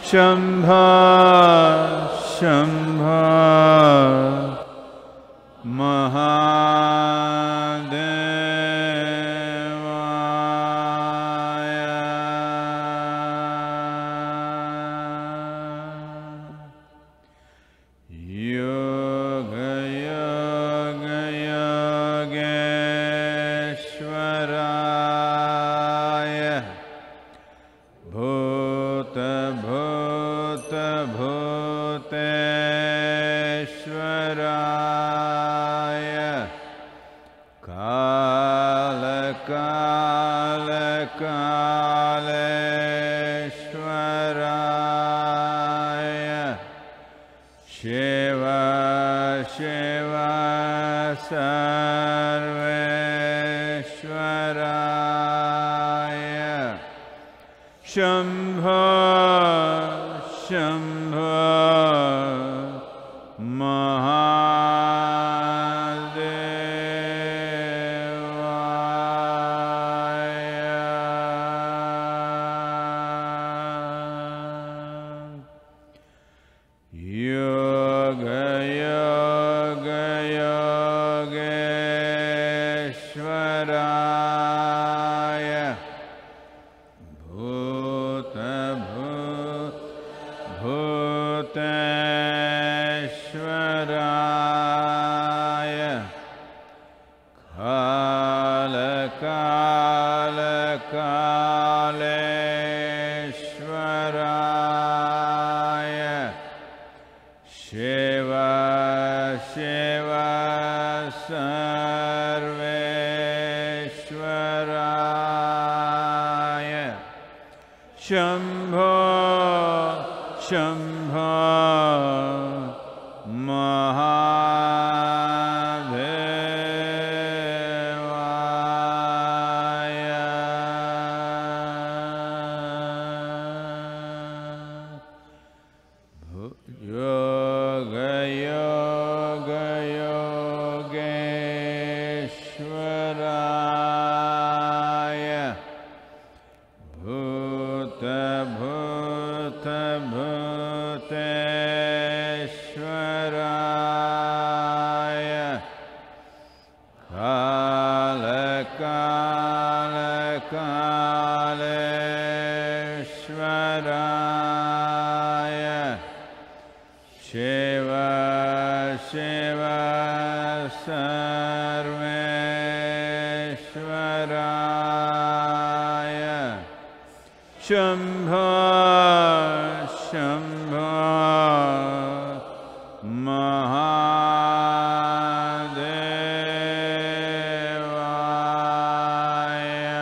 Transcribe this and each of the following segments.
Shambha Shambha Mahadevaya Yoga Yoga Yogeshwaraya Bhuta Bhuta Bhuteshwaraya Kala Kala Kaleshwaraya Shiva Shiva Sarveshwaraya Shambha Shambha Mahadevaya Yoga Yoga Yogeshwaraya Bhuta Bhuteshwaraya Kala Kala Kaleshwaraya Shiva Shiva Sarveshwaraya Shambho Shambho Mahadevaya Yoga Yoga Yogeshwaraya Bhuta Bhuta Bhuteshwaraya Kala Kala Kaleshwaraya Shiva Shiva Sarveshwaraya Shambha Shambha Mahadevaya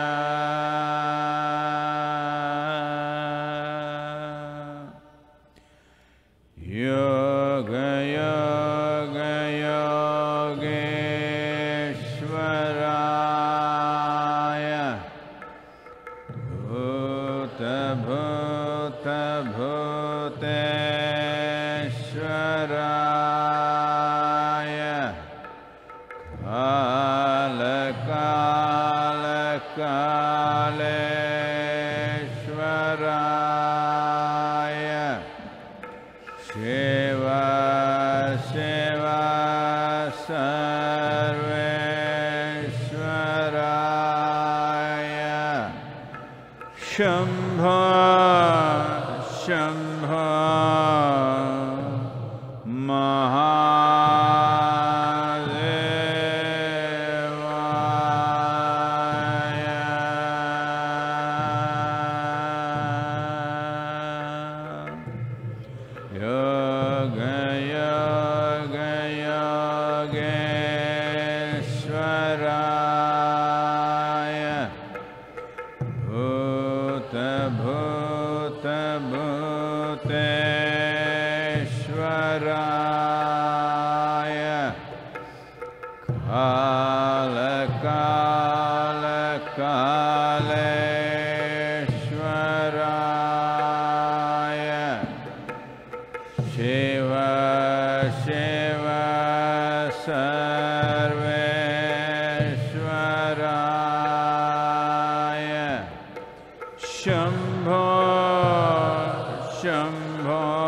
Yoga Yoga Yogeshwaraya Bhuta Bhuta Bhuteshwaraya Kala Kala Kaleshwaraya Shiva Shiva Sarveshwaraya Shambha Shambha Mahadevaya Yoga Yoga Yogeshwaraya Bhuta Bhuta Bhuteshwaraya Kala Kala Kaleshwaraya Shambho, Shambho,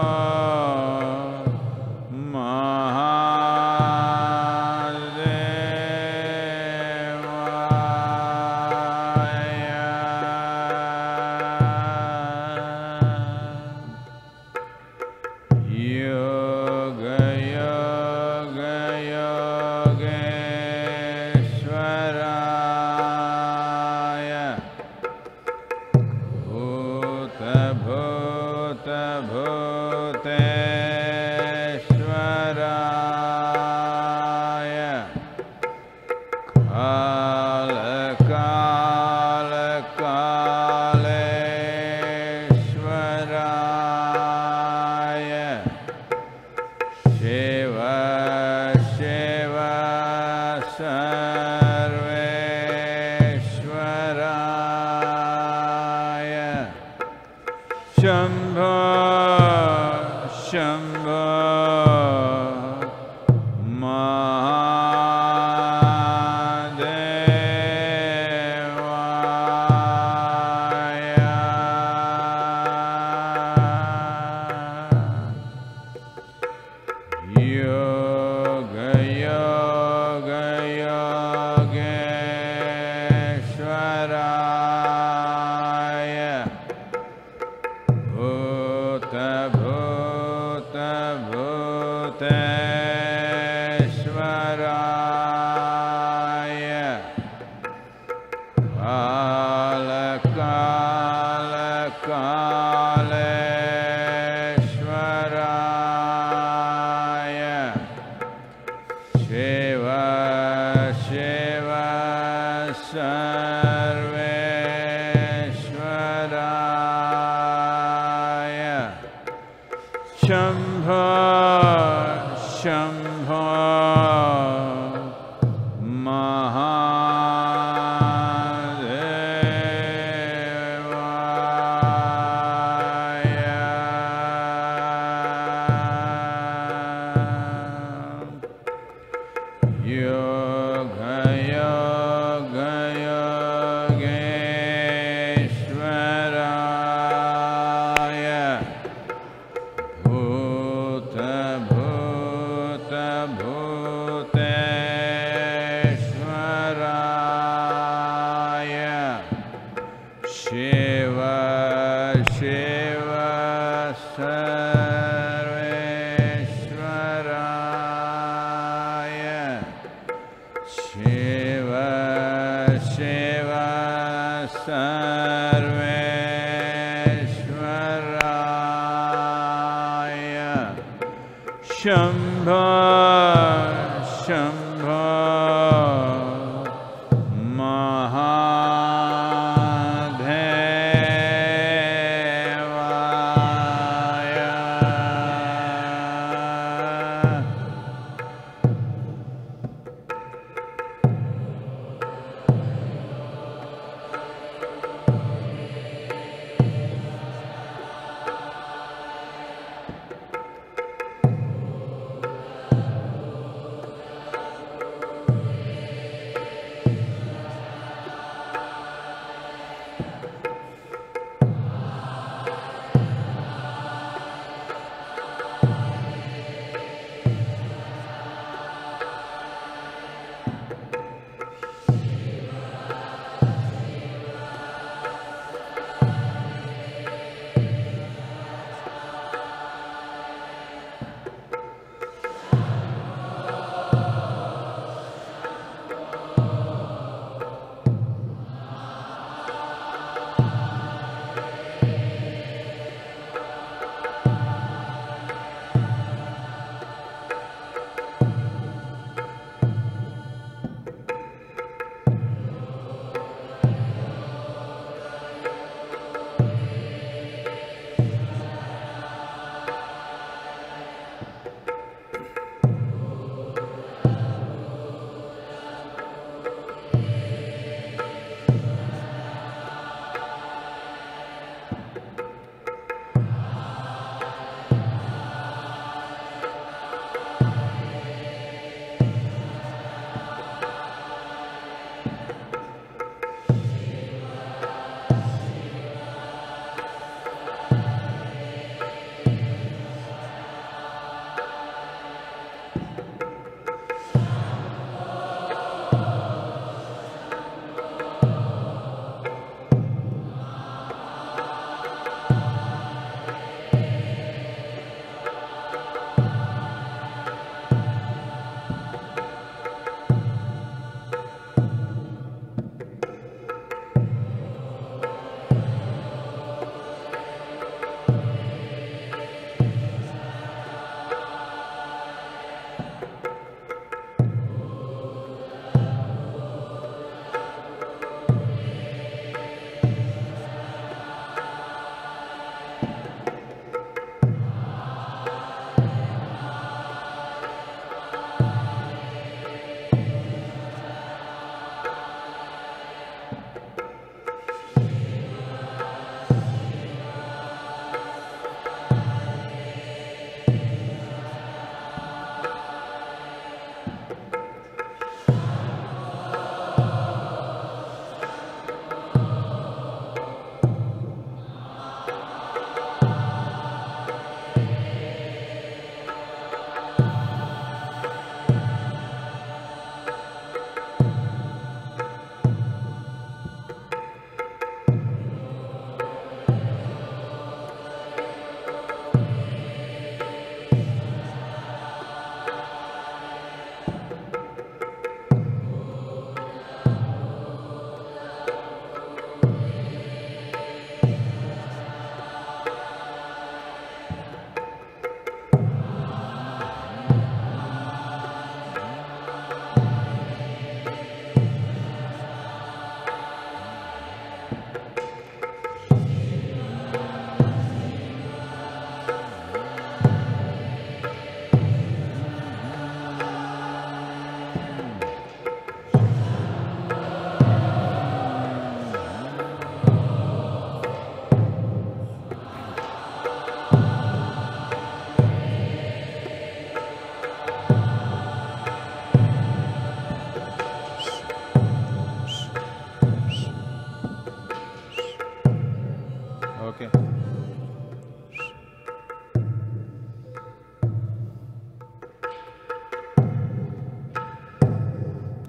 Okay.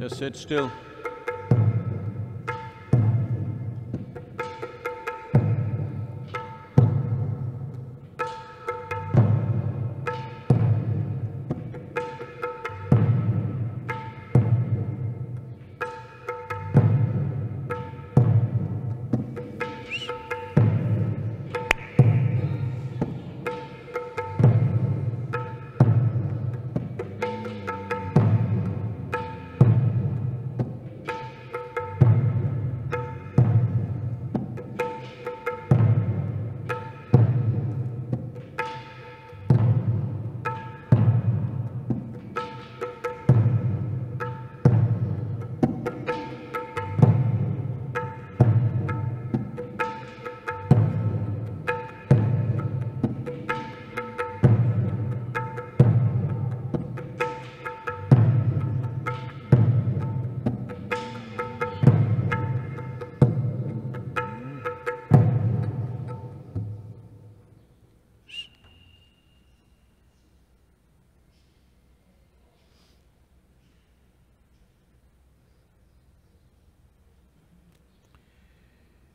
Just sit still.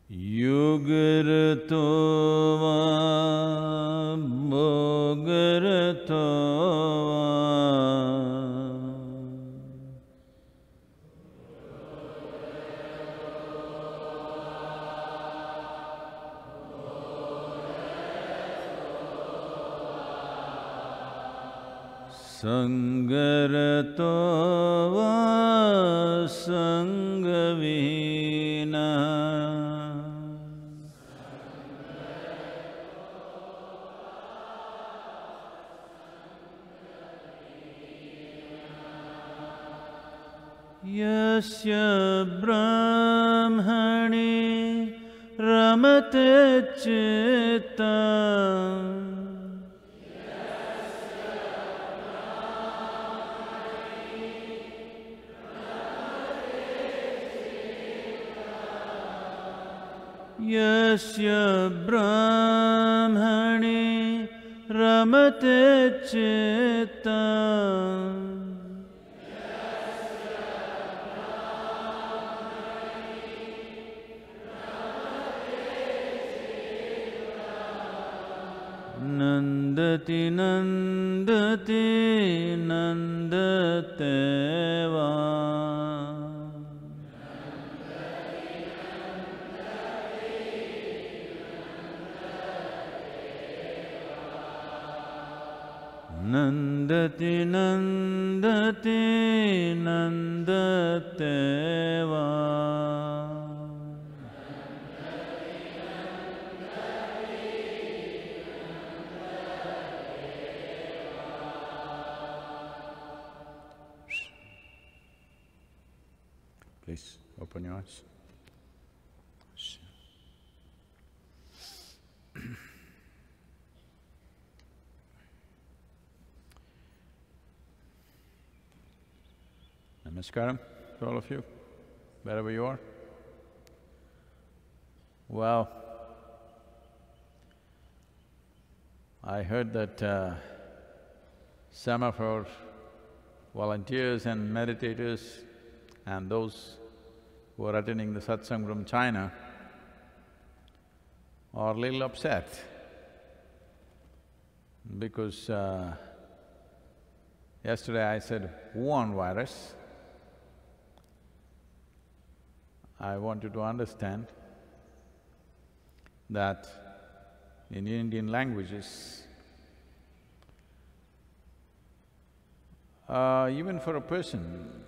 Yugurto va bhogurto Sangarato va sangavina Yasya brahmani ramate chitta Yasya brahmani ramate chitta Nandati nandati nandateva Nandati nandati nandateva Please open your eyes. Namaskaram to all of you, wherever you are. Well, I heard that some of our volunteers and meditators and those who are attending the satsang from China are a little upset because yesterday I said Wuhan virus. I want you to understand that in Indian languages, even for a person,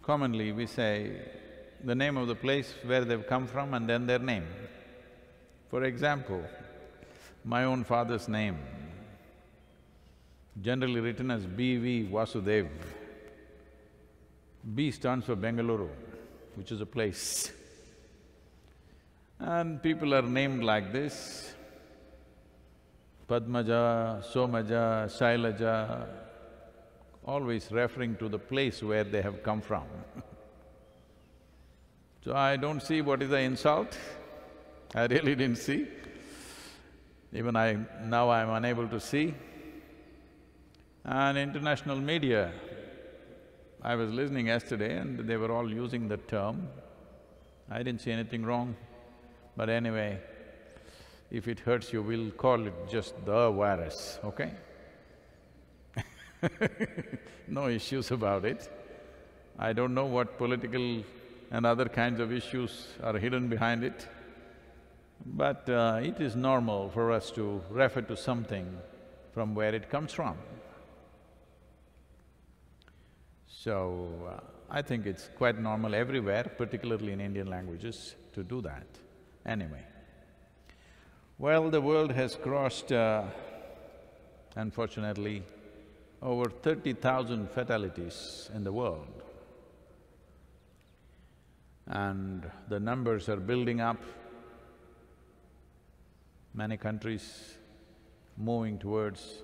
commonly we say the name of the place where they've come from and then their name. For example, my own father's name, generally written as B.V. Vasudev. B stands for Bengaluru, which is a place. And people are named like this, Padmaja, Somaja, Shailaja, always referring to the place where they have come from. So I don't see what is the insult. I really didn't see. Even now I'm unable to see. And international media, I was listening yesterday and they were all using the term. I didn't see anything wrong, but anyway, if it hurts you, we'll call it just the virus, okay? No issues about it. I don't know what political and other kinds of issues are hidden behind it, but it is normal for us to refer to something from where it comes from. So, I think it's quite normal everywhere, particularly in Indian languages, to do that. Anyway, well, the world has crossed, unfortunately, over 30,000 fatalities in the world. And the numbers are building up. Many countries moving towards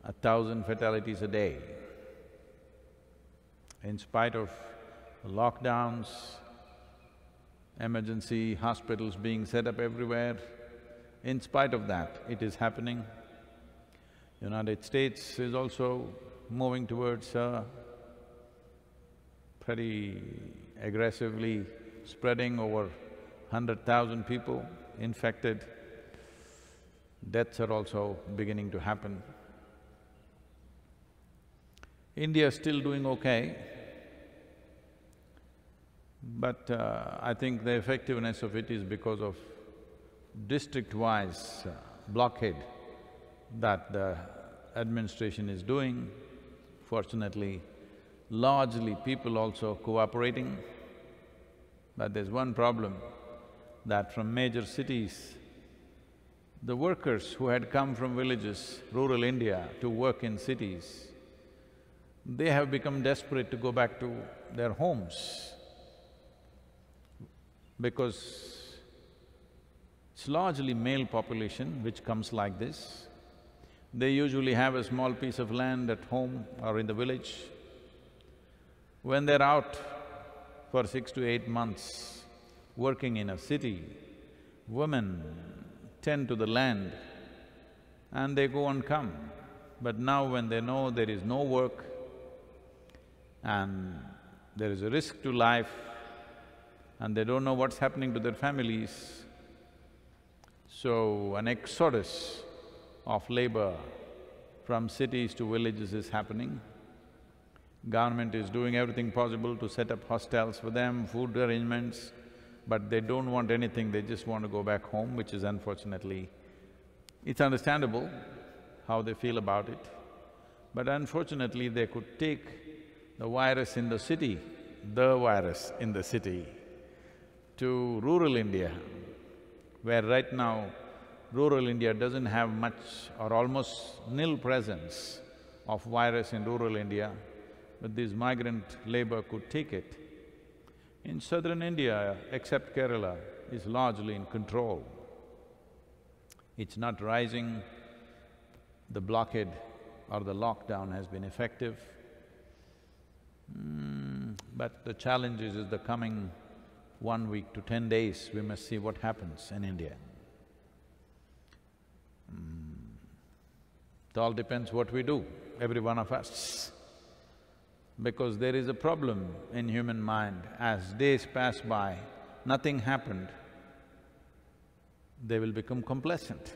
1,000 fatalities a day. In spite of lockdowns, emergency hospitals being set up everywhere, in spite of that, it is happening. United States is also moving towards pretty aggressively spreading over 100,000 people infected. Deaths are also beginning to happen. India is still doing okay, but I think the effectiveness of it is because of district-wise blockade that the administration is doing. Fortunately, largely people also cooperating. But there's one problem, that from major cities, the workers who had come from villages, rural India, to work in cities, they have become desperate to go back to their homes because it's largely male population which comes like this. They usually have a small piece of land at home or in the village. When they're out for 6 to 8 months working in a city, women tend to the land and they go and come. But now when they know there is no work and there is a risk to life and they don't know what's happening to their families, so an exodus of labor from cities to villages is happening. Government is doing everything possible to set up hostels for them, food arrangements, but they don't want anything, they just want to go back home, which is unfortunately… It's understandable how they feel about it, but unfortunately they could take the virus in the city, to rural India, where right now rural India doesn't have much or almost nil presence of virus in rural India, but this migrant labor could take it. In southern India, except Kerala, is largely in control. It's not rising, the blockade or the lockdown has been effective. But the challenge is the coming 1 week to 10 days, we must see what happens in India. It all depends what we do, every one of us. Because there is a problem in human mind, as days pass by, nothing happened, they will become complacent.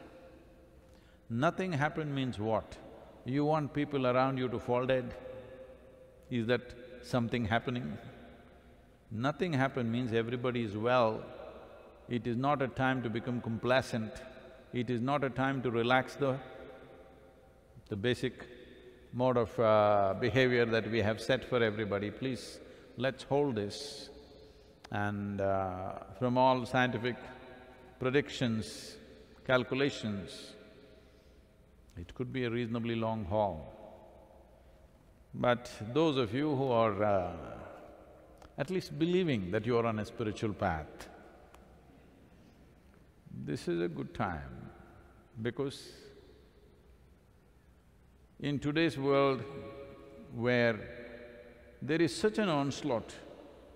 Nothing happened means what? You want people around you to fall dead? Is that something happening? Nothing happened means everybody is well. It is not a time to become complacent. It is not a time to relax the basic mode of behavior that we have set for everybody. Please, let's hold this. And from all scientific predictions, calculations, it could be a reasonably long haul. But those of you who are at least believing that you are on a spiritual path, this is a good time, because in today's world where there is such an onslaught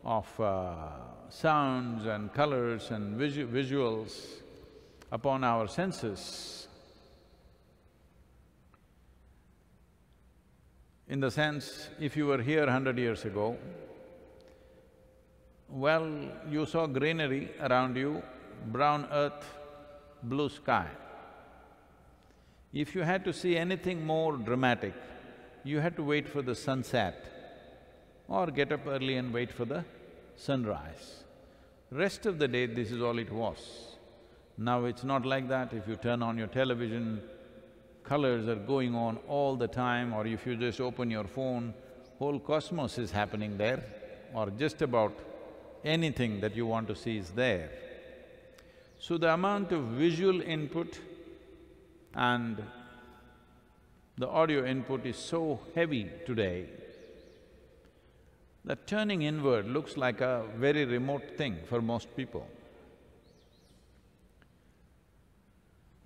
of sounds and colors and visuals upon our senses. In the sense, if you were here 100 years ago, well, you saw greenery around you, brown earth, blue sky. If you had to see anything more dramatic, you had to wait for the sunset or get up early and wait for the sunrise. Rest of the day, this is all it was. Now it's not like that. If you turn on your television, colors are going on all the time, or if you just open your phone, whole cosmos is happening there, or just about anything that you want to see is there. So the amount of visual input and the audio input is so heavy today that turning inward looks like a very remote thing for most people.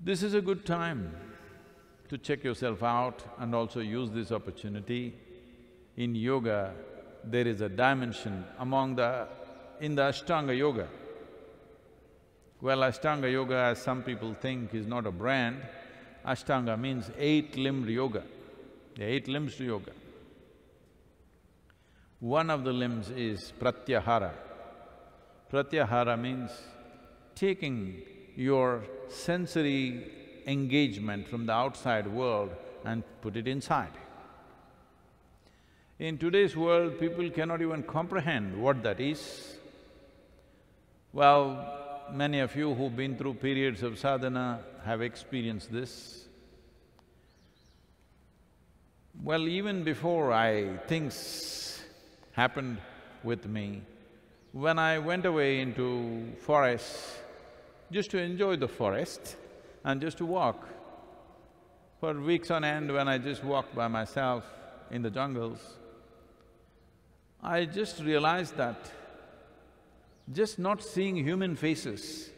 This is a good time to check yourself out and also use this opportunity. In yoga, there is a dimension in the Ashtanga Yoga. Well, Ashtanga Yoga, as some people think, is not a brand. Ashtanga means eight-limbed yoga. There are 8 limbs to yoga. One of the limbs is Pratyahara. Pratyahara means taking your sensory engagement from the outside world and put it inside. In today's world, people cannot even comprehend what that is. Well, many of you who've been through periods of sadhana have experienced this. Well, even before things happened with me, when I went away into forests just to enjoy the forest and just to walk, for weeks on end when I just walked by myself in the jungles, I just realized that just not seeing human faces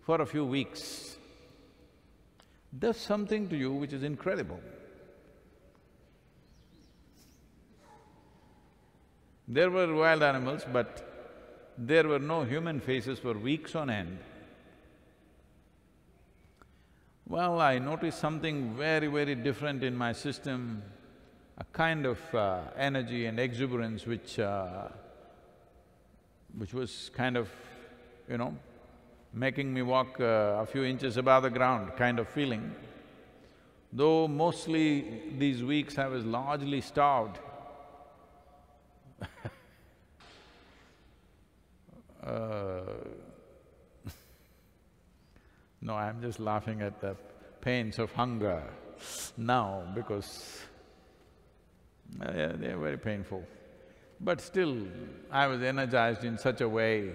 for a few weeks does something to you which is incredible. There were wild animals, but there were no human faces for weeks on end. Well, I noticed something very, very different in my system, a kind of energy and exuberance which was kind of, making me walk a few inches above the ground kind of feeling. Though mostly these weeks I was largely starved. No, I'm just laughing at the pains of hunger now because they're very painful. But still, I was energized in such a way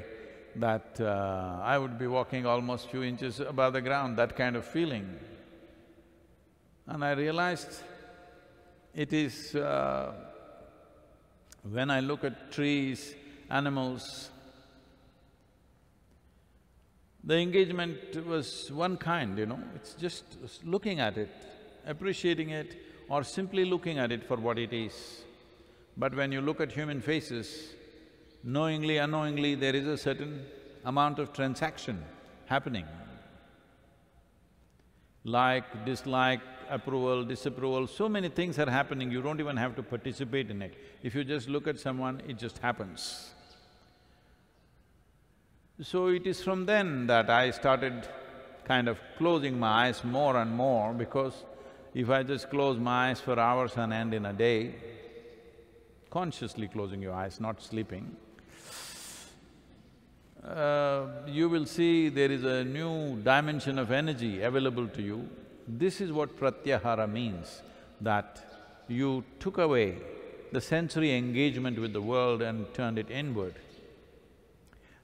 that I would be walking almost few inches above the ground, that kind of feeling. And I realized it is… when I look at trees, animals, the engagement was one kind, it's just looking at it, appreciating it, or simply looking at it for what it is. But when you look at human faces, knowingly, unknowingly, there is a certain amount of transaction happening. Like, dislike, approval, disapproval, so many things are happening, you don't even have to participate in it. If you just look at someone, it just happens. So it is from then that I started kind of closing my eyes more and more, because if I just close my eyes for hours on end in a day, consciously closing your eyes, not sleeping, you will see there is a new dimension of energy available to you. This is what Pratyahara means, that you took away the sensory engagement with the world and turned it inward.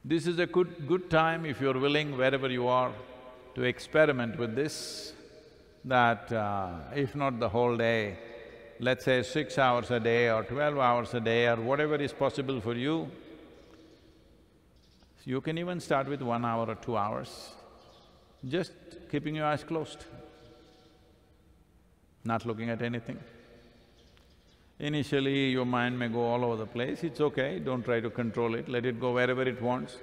This is a good time, if you're willing, wherever you are, to experiment with this, that if not the whole day, let's say 6 hours a day or 12 hours a day or whatever is possible for you. You can even start with 1 hour or 2 hours, just keeping your eyes closed, not looking at anything. Initially, your mind may go all over the place, it's okay, don't try to control it, let it go wherever it wants.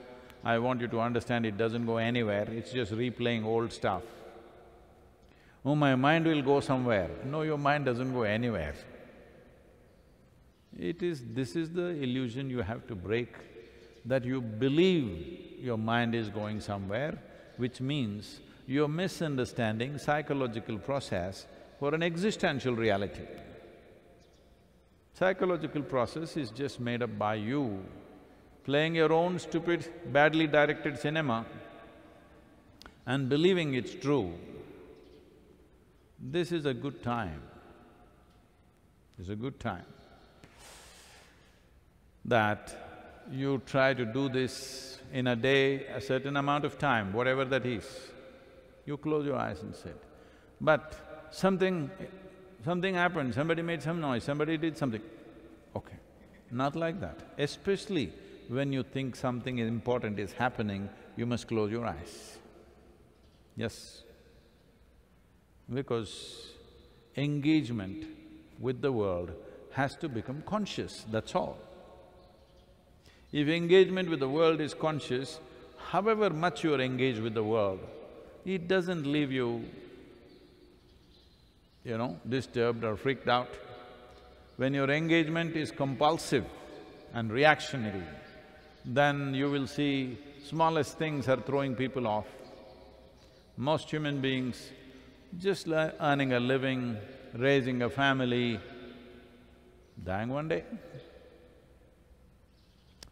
I want you to understand it doesn't go anywhere, it's just replaying old stuff. Oh, my mind will go somewhere. No, your mind doesn't go anywhere. This is the illusion you have to break, that you believe your mind is going somewhere, which means you're misunderstanding psychological process for an existential reality. Psychological process is just made up by you, playing your own stupid, badly directed cinema and believing it's true. This is a good time. It's a good time that you try to do this in a day, a certain amount of time, whatever that is. You close your eyes and sit. But something happened, somebody made some noise, somebody did something. Okay, not like that. Especially when you think something important is happening, you must close your eyes. Yes. Because engagement with the world has to become conscious, that's all. If engagement with the world is conscious, however much you are engaged with the world, it doesn't leave you, disturbed or freaked out. When your engagement is compulsive and reactionary, then you will see smallest things are throwing people off. Most human beings just earning a living, raising a family, dying one day.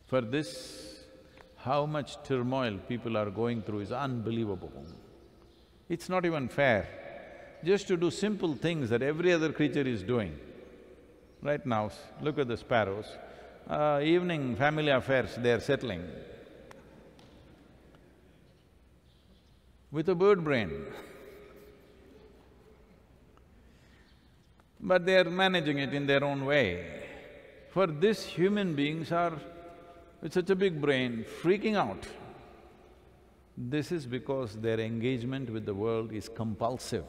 For this, how much turmoil people are going through is unbelievable. It's not even fair, just to do simple things that every other creature is doing. Right now, look at the sparrows, evening family affairs they're settling with a bird brain. But they're managing it in their own way. For this, human beings are with such a big brain, freaking out. This is because their engagement with the world is compulsive,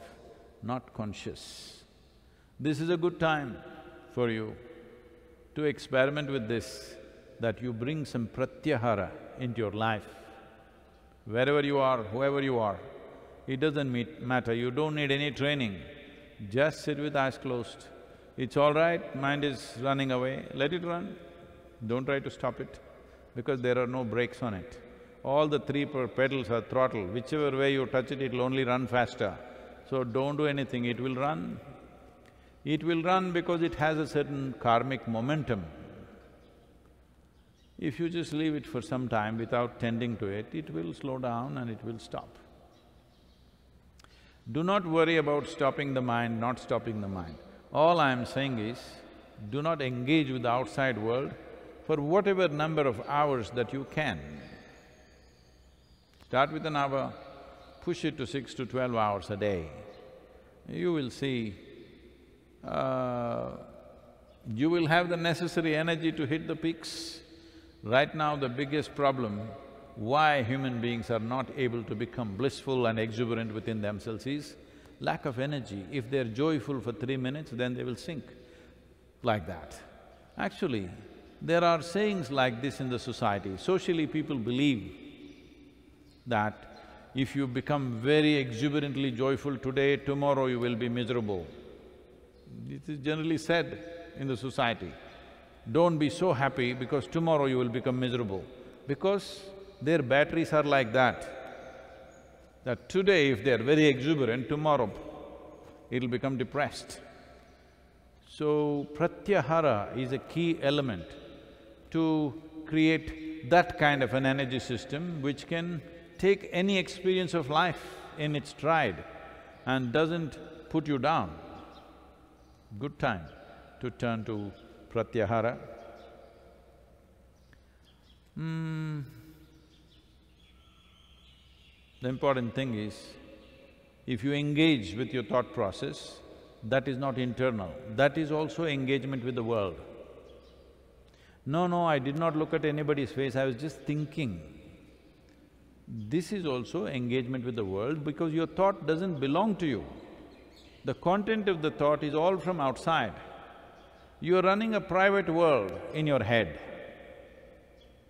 not conscious. This is a good time for you to experiment with this, that you bring some pratyahara into your life. Wherever you are, whoever you are, it doesn't matter, you don't need any training. Just sit with eyes closed. It's all right, mind is running away, let it run. Don't try to stop it, because there are no brakes on it. All the three pedals are throttle, whichever way you touch it, it'll only run faster. So don't do anything, it will run. It will run because it has a certain karmic momentum. If you just leave it for some time without tending to it, it will slow down and it will stop. Do not worry about stopping the mind, not stopping the mind. All I am saying is, do not engage with the outside world for whatever number of hours that you can. Start with an hour, push it to 6 to 12 hours a day. You will see, you will have the necessary energy to hit the peaks. Right now, the biggest problem why human beings are not able to become blissful and exuberant within themselves is lack of energy. If they're joyful for 3 minutes, then they will sink like that. Actually, there are sayings like this in the society. Socially, people believe that if you become very exuberantly joyful today, tomorrow you will be miserable. It is generally said in the society. Don't be so happy because tomorrow you will become miserable. Because their batteries are like that today if they're very exuberant, tomorrow it'll become depressed. So, pratyahara is a key element to create that kind of an energy system which can take any experience of life in its stride and doesn't put you down. Good time to turn to pratyahara. The important thing is, if you engage with your thought process, that is not internal, that is also engagement with the world. No, I did not look at anybody's face, I was just thinking. This is also engagement with the world because your thought doesn't belong to you. The content of the thought is all from outside. You are running a private world in your head,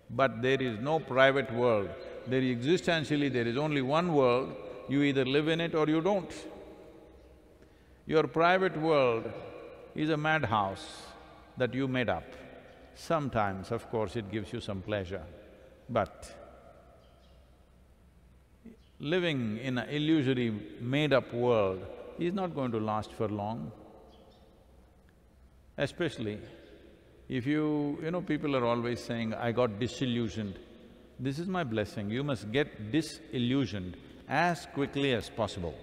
but there is no private world. Existentially, there is only one world, you either live in it or you don't. Your private world is a madhouse that you made up. Sometimes, of course, it gives you some pleasure, but living in an illusory, made-up world is not going to last for long. Especially if you know, people are always saying, I got disillusioned. This is my blessing, you must get disillusioned as quickly as possible.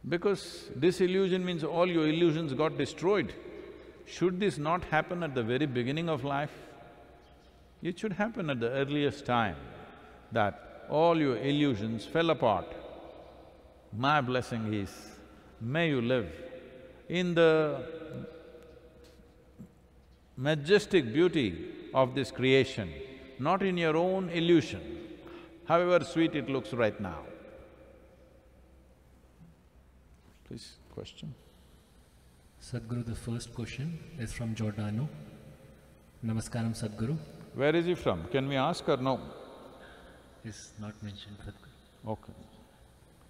Because disillusion means all your illusions got destroyed. Should this not happen at the very beginning of life? It should happen at the earliest time, that all your illusions fell apart. My blessing is, may you live in the majestic beauty of this creation, not in your own illusion, however sweet it looks right now. Please, question. Sadhguru, the first question is from Giordano. Namaskaram, Sadhguru. Where is he from? Can we ask or no? Is not mentioned, Sadhguru. Okay.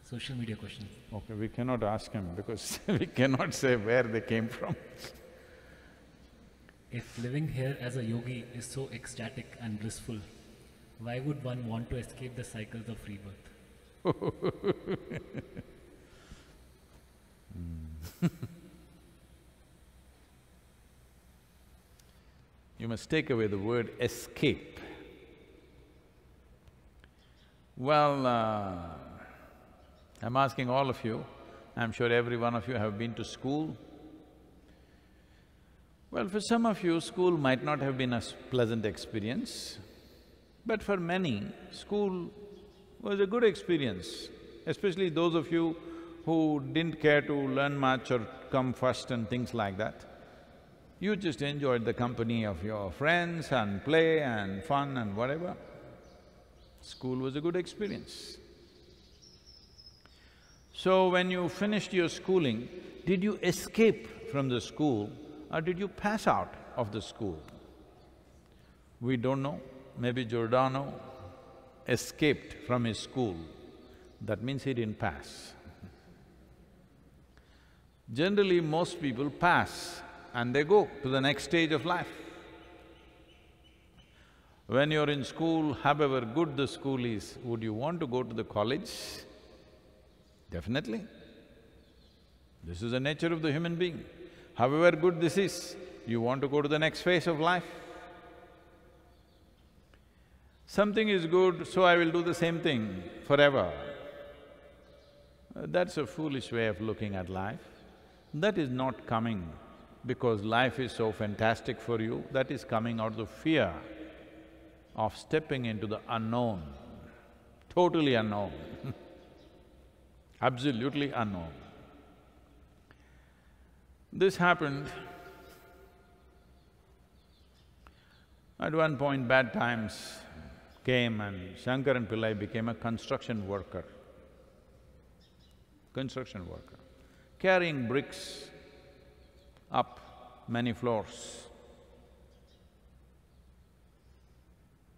Social media question. Okay, we cannot ask him because we cannot say where they came from. If living here as a yogi is so ecstatic and blissful, why would one want to escape the cycles of rebirth? You must take away the word escape. Well, I'm asking all of you, I'm sure every one of you have been to school. Well, for some of you, school might not have been a pleasant experience, but for many, school was a good experience, especially those of you who didn't care to learn much or come first and things like that. You just enjoyed the company of your friends and play and fun and whatever. School was a good experience. So when you finished your schooling, did you escape from the school or did you pass out of the school? We don't know. Maybe Giordano escaped from his school. That means he didn't pass. Generally, most people pass and they go to the next stage of life. When you're in school, however good the school is, would you want to go to the college? Definitely. This is the nature of the human being. However good this is, you want to go to the next phase of life. Something is good, so I will do the same thing forever. That's a foolish way of looking at life. That is not coming because life is so fantastic for you, that is coming out of fear of stepping into the unknown, totally unknown, absolutely unknown. This happened. At one point, bad times came and Shankaran Pillai became a construction worker, carrying bricks up many floors.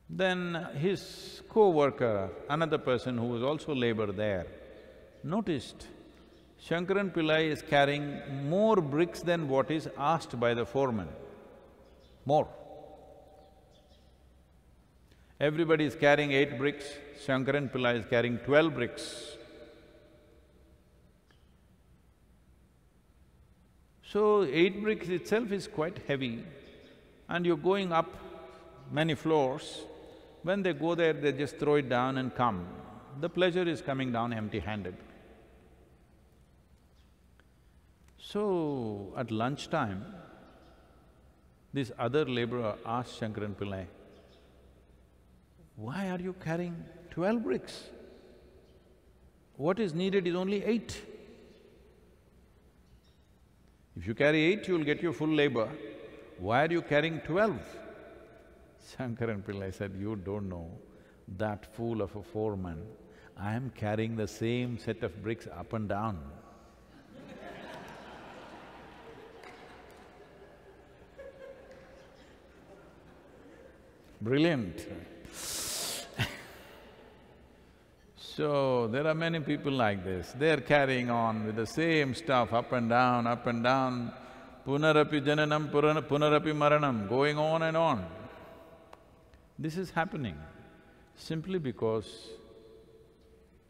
Then his co-worker, another person who was also labor there, noticed Shankaran Pillai is carrying more bricks than what is asked by the foreman, more. Everybody is carrying 8 bricks, Shankaran Pillai is carrying 12 bricks. So, 8 bricks itself is quite heavy and you're going up many floors. When they go there, they just throw it down and come. The pleasure is coming down empty-handed. So, at lunchtime, this other laborer asked Shankaran Pillai, why are you carrying 12 bricks? What is needed is only 8. If you carry 8, you'll get your full labor. Why are you carrying 12? Shankaran Pillai said, you don't know, that fool of a foreman, I am carrying the same set of bricks up and down. Brilliant. So, there are many people like this, they're carrying on with the same stuff up and down, punarapi jananam, punarapi maranam, going on and on. This is happening simply because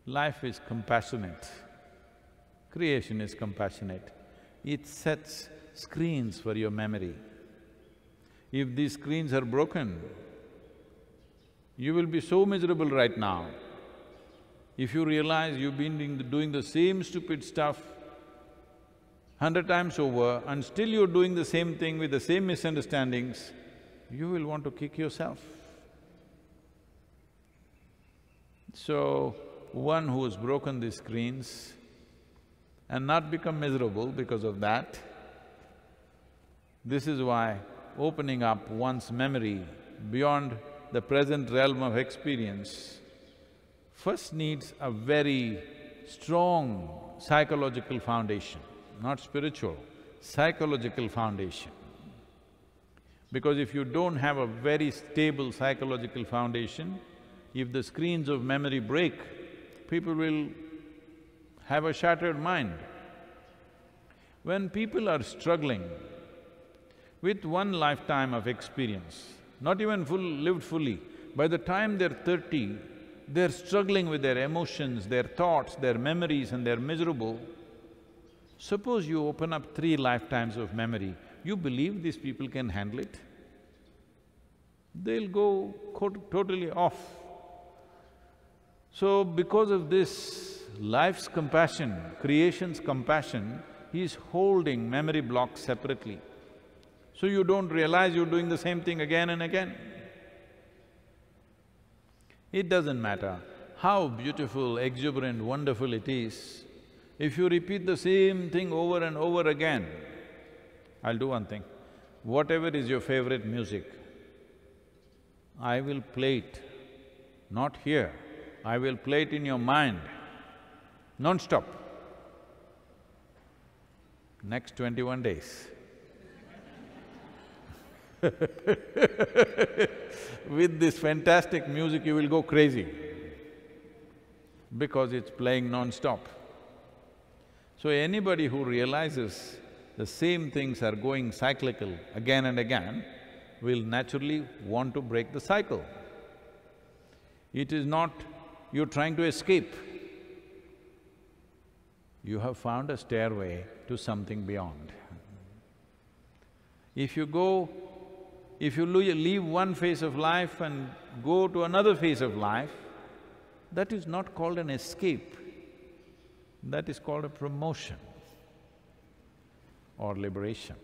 life is compassionate, creation is compassionate. It sets screens for your memory. If these screens are broken, you will be so miserable right now. If you realize you've been doing the same stupid stuff 100 times over and still you're doing the same thing with the same misunderstandings, you will want to kick yourself. So, one who has broken these screens and not become miserable because of that, this is why opening up one's memory beyond the present realm of experience first needs a very strong psychological foundation, not spiritual, psychological foundation. Because if you don't have a very stable psychological foundation, if the screens of memory break, people will have a shattered mind. When people are struggling with one lifetime of experience, not even lived fully, by the time they're 30, they're struggling with their emotions, their thoughts, their memories and they're miserable. Suppose you open up 3 lifetimes of memory, you believe these people can handle it? They'll go totally off. So, because of this, life's compassion, creation's compassion is holding memory blocks separately. So you don't realize you're doing the same thing again and again. It doesn't matter how beautiful, exuberant, wonderful it is, if you repeat the same thing over and over again. I'll do one thing, whatever is your favorite music, I will play it, not here, I will play it in your mind, non-stop, next 21 days. With this fantastic music, you will go crazy because it's playing non-stop. So anybody who realizes the same things are going cyclical again and again will naturally want to break the cycle. It is not you're trying to escape. You have found a stairway to something beyond. If you leave one phase of life and go to another phase of life, that is not called an escape, that is called a promotion or liberation.